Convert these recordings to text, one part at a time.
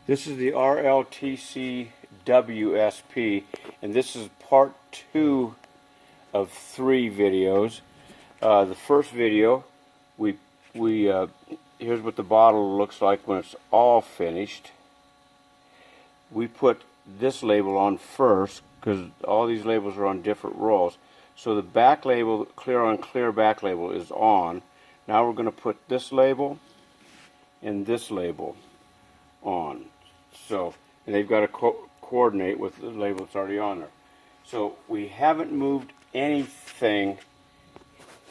This is the RLTCW-SP, and this is part 2 of 3 videos. The first video, here's what the bottle looks like when it's all finished. We put this label on first because all these labels are on different rolls. So the back label, clear on clear back label, is on. Now we're going to put this label and this label on. So, and they've got to coordinate with the label that's already on there. So we haven't moved anything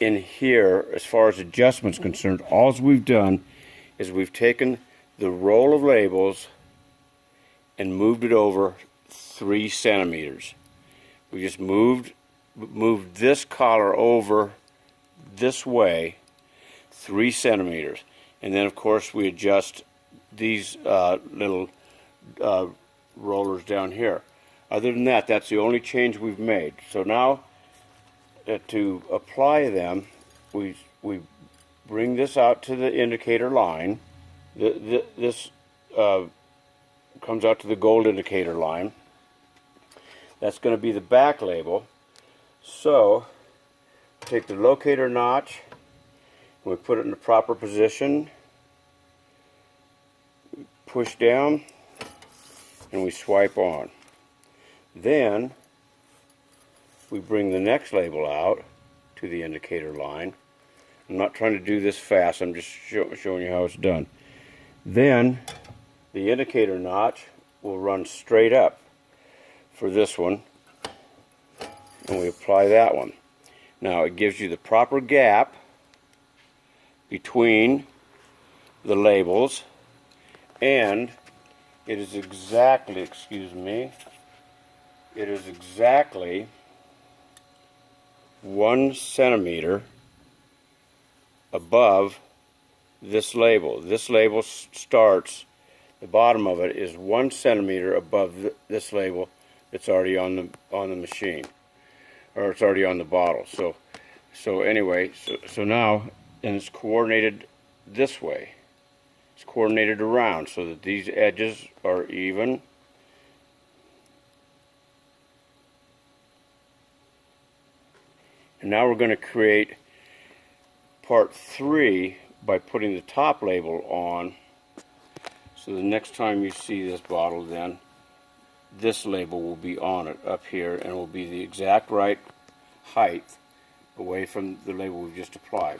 in here as far as adjustments concerned. All we've done is we've taken the roll of labels and moved it over 3 centimeters. We just moved this collar over this way 3 centimeters, and then of course we adjust these little rollers down here. Other than that, that's the only change we've made. So now to apply them, we bring this out to the indicator line. This comes out to the gold indicator line. That's going to be the back label. So take the locator notch and we put it in the proper position, push down, and we swipe on. Then we bring the next label out to the indicator line. I'm not trying to do this fast, I'm just showing you how it's done. Then the indicator notch will run straight up for this one, and we apply that one. Now it gives you the proper gap between the labels, and it is exactly, it is exactly 1 centimeter above this label. This label starts, the bottom of it is 1 centimeter above this label that's already on the machine, or it's already on the bottle. So anyway, so now, and it's coordinated this way. It's coordinated around so that these edges are even. And now we're going to create part 3 by putting the top label on. So the next time you see this bottle, then this label will be on it up here, and will be the exact right height away from the label we've just applied.